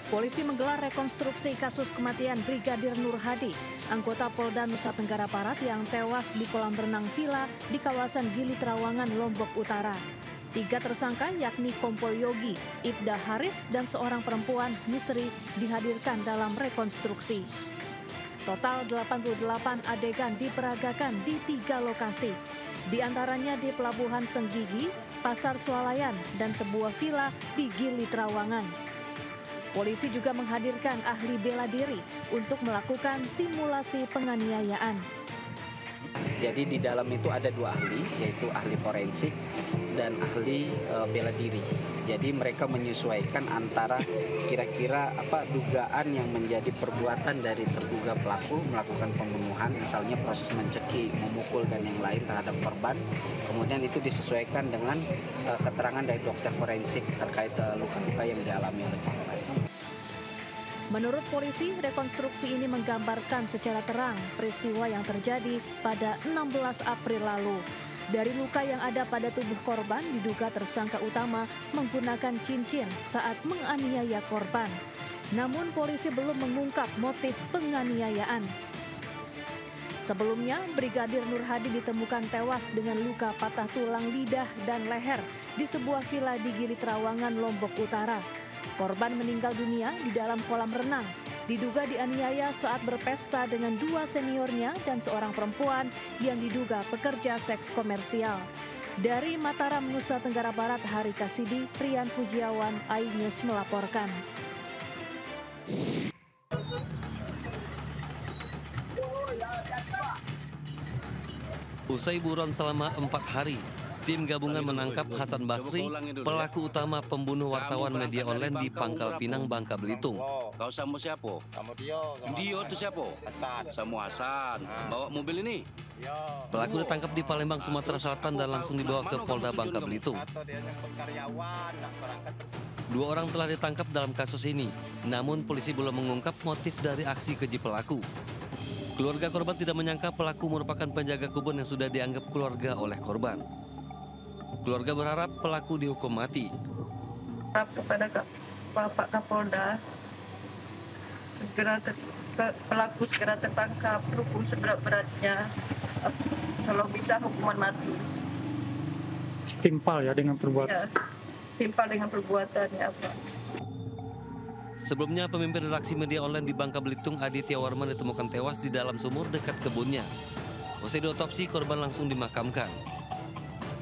Polisi menggelar rekonstruksi kasus kematian Brigadir Nur Hadi, anggota Polda Nusa Tenggara Barat yang tewas di kolam renang villa di kawasan Gili Trawangan, Lombok Utara. 3 tersangka yakni Kompol Yogi, Ibda Haris, dan seorang perempuan Misri dihadirkan dalam rekonstruksi. Total 88 adegan diperagakan di 3 lokasi, di antaranya di Pelabuhan Senggigi, Pasar Swalayan, dan sebuah villa di Gili Trawangan. Polisi juga menghadirkan ahli bela diri untuk melakukan simulasi penganiayaan. Jadi di dalam itu ada 2 ahli, yaitu ahli forensik dan ahli bela diri. Jadi mereka menyesuaikan antara kira-kira apa dugaan yang menjadi perbuatan dari terduga pelaku melakukan pembunuhan, misalnya proses mencekik, memukul dan yang lain terhadap korban. Kemudian itu disesuaikan dengan keterangan dari dokter forensik terkait luka-luka yang dialami oleh korban. Menurut polisi, rekonstruksi ini menggambarkan secara terang peristiwa yang terjadi pada 16 April lalu. Dari luka yang ada pada tubuh korban, diduga tersangka utama menggunakan cincin saat menganiaya korban. Namun polisi belum mengungkap motif penganiayaan. Sebelumnya, Brigadir Nur Hadi ditemukan tewas dengan luka patah tulang lidah dan leher di sebuah villa di Gili Trawangan, Lombok Utara. Korban meninggal dunia di dalam kolam renang, diduga dianiaya saat berpesta dengan 2 seniornya dan seorang perempuan yang diduga pekerja seks komersial. Dari Mataram, Nusa Tenggara Barat, Hari Kasidi, Rian Fujiawan, iNews melaporkan. Usai buron selama 4 hari, tim gabungan menangkap Hasan Basri, pelaku utama pembunuh wartawan media online di Pangkal Pinang, Bangka Belitung. Kau sama siapa? Sama Dio. Dio itu siapa? Hasan. Sama Hasan. Bawa mobil ini? Pelaku ditangkap di Palembang, Sumatera Selatan dan langsung dibawa ke Polda Bangka Belitung. 2 orang telah ditangkap dalam kasus ini, namun polisi belum mengungkap motif dari aksi keji pelaku. Keluarga korban tidak menyangka pelaku merupakan penjaga kebun yang sudah dianggap keluarga oleh korban. Keluarga berharap pelaku dihukum mati. Kepada Bapak Kapolda, pelaku segera tertangkap, hukum seberat-beratnya, kalau bisa hukuman mati. Timpal ya dengan perbuatan. Ya, timpal dengan perbuatannya apa? Sebelumnya, pemimpin redaksi media online di Bangka Belitung, Aditya Warman, ditemukan tewas di dalam sumur dekat kebunnya. Usai diotopsi, korban langsung dimakamkan.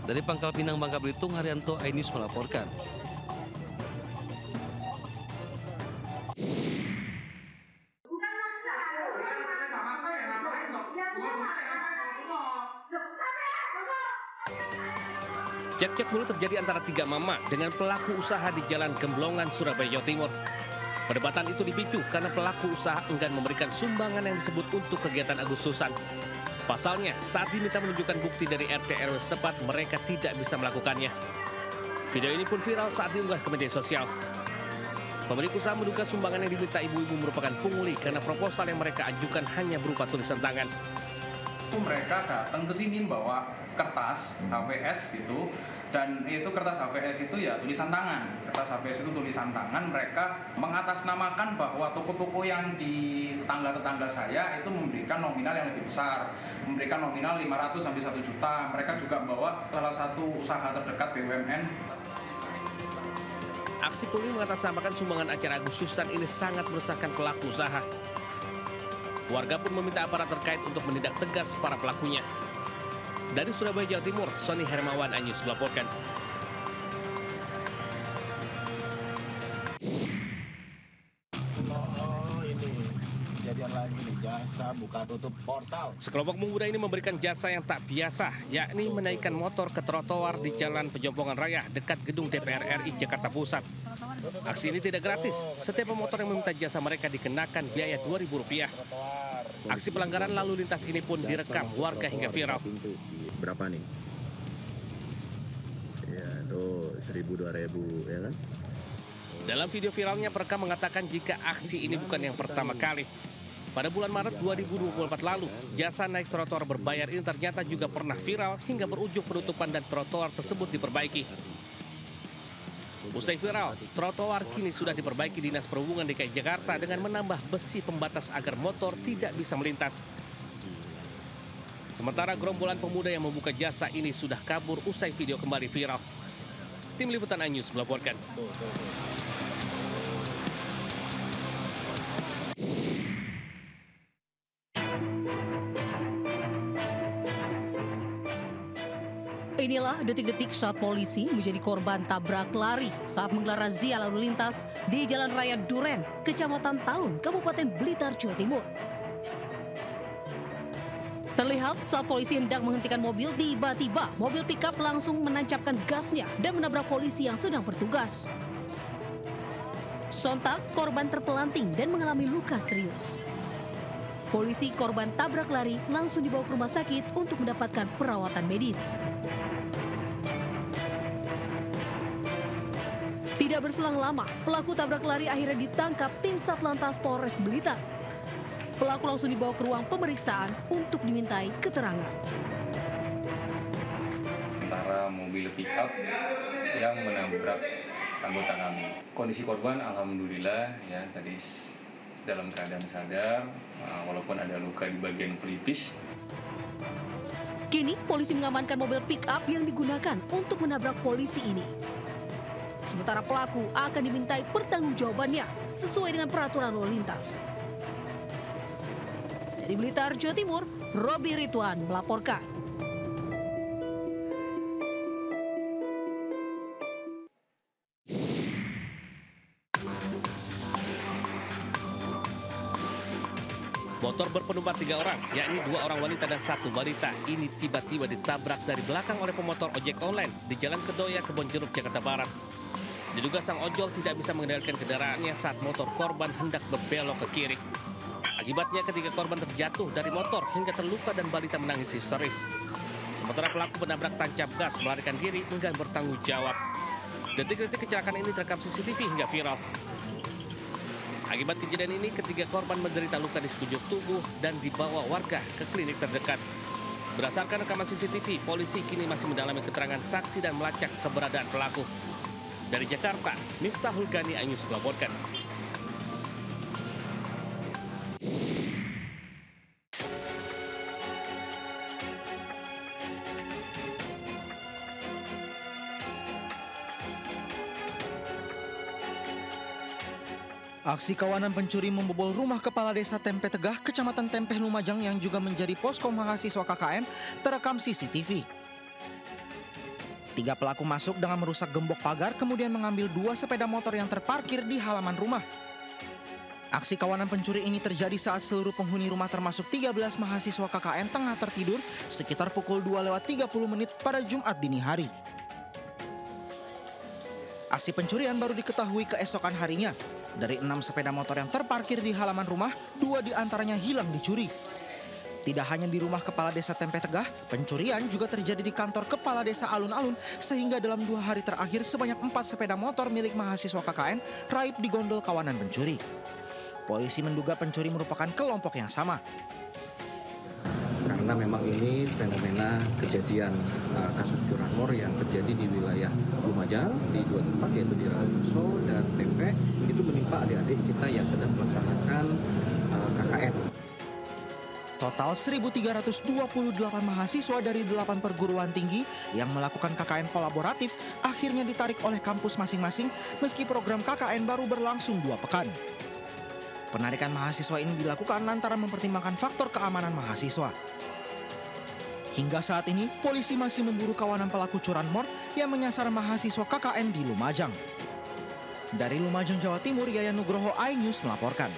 Dari Pangkal Pinang, Bangka Belitung, Haryanto, iNews melaporkan. Cekcok mulut terjadi antara 3 mama dengan pelaku usaha di Jalan Gemblongan, Surabaya, Jawa Timur. Perdebatan itu dipicu karena pelaku usaha enggan memberikan sumbangan yang disebut untuk kegiatan Agustusan. Pasalnya, saat diminta menunjukkan bukti dari RT RW setempat, mereka tidak bisa melakukannya. Video ini pun viral saat diunggah ke media sosial. Pemilik usaha menduga sumbangan yang diminta ibu-ibu merupakan pungli karena proposal yang mereka ajukan hanya berupa tulisan tangan. Mereka datang ke sini membawa kertas HVS gitu, dan itu kertas HVS itu ya tulisan tangan. Kertas HVS itu tulisan tangan. Mereka mengatasnamakan bahwa toko-toko yang di tetangga-tetangga saya itu memberikan nominal yang lebih besar, memberikan nominal 500 sampai 1 juta. Mereka juga membawa salah satu usaha terdekat BUMN. Aksi pungli mengatasnamakan sumbangan acara Agustusan ini sangat meresahkan pelaku usaha. Warga pun meminta aparat terkait untuk menindak tegas para pelakunya. Dari Surabaya, Jawa Timur, Sony Hermawan, iNews melaporkan. Kejadian lagi nih, jasa buka tutup portal. Sekelompok pemuda ini memberikan jasa yang tak biasa, yakni menaikkan motor ke trotoar di Jalan Pejompongan Raya dekat gedung DPR RI Jakarta Pusat. Aksi ini tidak gratis. Setiap pemotor yang meminta jasa mereka dikenakan biaya Rp2.000. Aksi pelanggaran lalu lintas ini pun direkam warga hingga viral. Berapa nih? Ya, itu 1.000-2.000 ya kan? Dalam video viralnya, perekam mengatakan jika aksi ini bukan yang pertama kali. Pada bulan Maret 2024 lalu, jasa naik trotoar berbayar ini ternyata juga pernah viral hingga berujung penutupan dan trotoar tersebut diperbaiki. Usai viral, trotoar kini sudah diperbaiki Dinas Perhubungan DKI Jakarta dengan menambah besi pembatas agar motor tidak bisa melintas. Sementara gerombolan pemuda yang membuka jasa ini sudah kabur usai video kembali viral. Tim Liputan iNews melaporkan. Inilah detik-detik saat polisi menjadi korban tabrak lari saat menggelar razia lalu lintas di Jalan Raya Duren, Kecamatan Talun, Kabupaten Blitar, Jawa Timur. Terlihat saat polisi hendak menghentikan mobil, tiba-tiba mobil pickup langsung menancapkan gasnya dan menabrak polisi yang sedang bertugas. Sontak, korban terpelanting dan mengalami luka serius. Polisi korban tabrak lari langsung dibawa ke rumah sakit untuk mendapatkan perawatan medis. Tidak berselang lama, pelaku tabrak lari akhirnya ditangkap tim Satlantas Polres Blitar. Pelaku langsung dibawa ke ruang pemeriksaan untuk dimintai keterangan. Antara mobil pickup yang menabrak anggota kami. Kondisi korban alhamdulillah ya tadi dalam keadaan sadar, walaupun ada luka di bagian pelipis. Kini polisi mengamankan mobil pick-up yang digunakan untuk menabrak polisi ini. Sementara pelaku akan dimintai pertanggungjawabannya sesuai dengan peraturan lalu lintas. Dari Blitar, Jawa Timur, Robi Ridwan melaporkan. Motor berpenumpang 3 orang, yakni 2 orang wanita dan 1 balita, ini tiba-tiba ditabrak dari belakang oleh pemotor ojek online di Jalan Kedoya, Kebonjeruk, Jakarta Barat. Diduga sang ojol tidak bisa mengendalikan kendaraannya saat motor korban hendak berbelok ke kiri. Akibatnya ketika korban terjatuh dari motor hingga terluka dan balita menangis histeris. Sementara pelaku penabrak tancap gas melarikan diri enggan bertanggung jawab. Detik-detik kecelakaan ini terekam CCTV hingga viral. Akibat kejadian ini, ketiga korban menderita luka di sekujur tubuh dan dibawa warga ke klinik terdekat. Berdasarkan rekaman CCTV, polisi kini masih mendalami keterangan saksi dan melacak keberadaan pelaku. Dari Jakarta, Miftahul Gani iNews melaporkan. Aksi kawanan pencuri membobol rumah kepala desa Tempe Tegah, Kecamatan Tempeh Lumajang yang juga menjadi posko mahasiswa KKN terekam CCTV. 3 pelaku masuk dengan merusak gembok pagar kemudian mengambil 2 sepeda motor yang terparkir di halaman rumah. Aksi kawanan pencuri ini terjadi saat seluruh penghuni rumah termasuk 13 mahasiswa KKN tengah tertidur sekitar pukul 2:30 pada Jumat dini hari. Aksi pencurian baru diketahui keesokan harinya. Dari 6 sepeda motor yang terparkir di halaman rumah, 2 diantaranya hilang dicuri. Tidak hanya di rumah kepala desa Tempe Tegah, pencurian juga terjadi di kantor kepala desa Alun-Alun sehingga dalam 2 hari terakhir sebanyak 4 sepeda motor milik mahasiswa KKN raib di gondol kawanan pencuri. Polisi menduga pencuri merupakan kelompok yang sama. Karena memang ini fenomena kejadian kasus curanmor yang terjadi di wilayah Lumajang di 2 tempat yaitu di Rawoso dan Tempe, itu menimpa adik-adik kita yang sedang melaksanakan KKN. Total 1.328 mahasiswa dari 8 perguruan tinggi yang melakukan KKN kolaboratif akhirnya ditarik oleh kampus masing-masing meski program KKN baru berlangsung 2 pekan. Penarikan mahasiswa ini dilakukan lantaran mempertimbangkan faktor keamanan mahasiswa. Hingga saat ini, polisi masih memburu kawanan pelaku curanmor yang menyasar mahasiswa KKN di Lumajang. Dari Lumajang, Jawa Timur, Yayan Nugroho iNews melaporkan.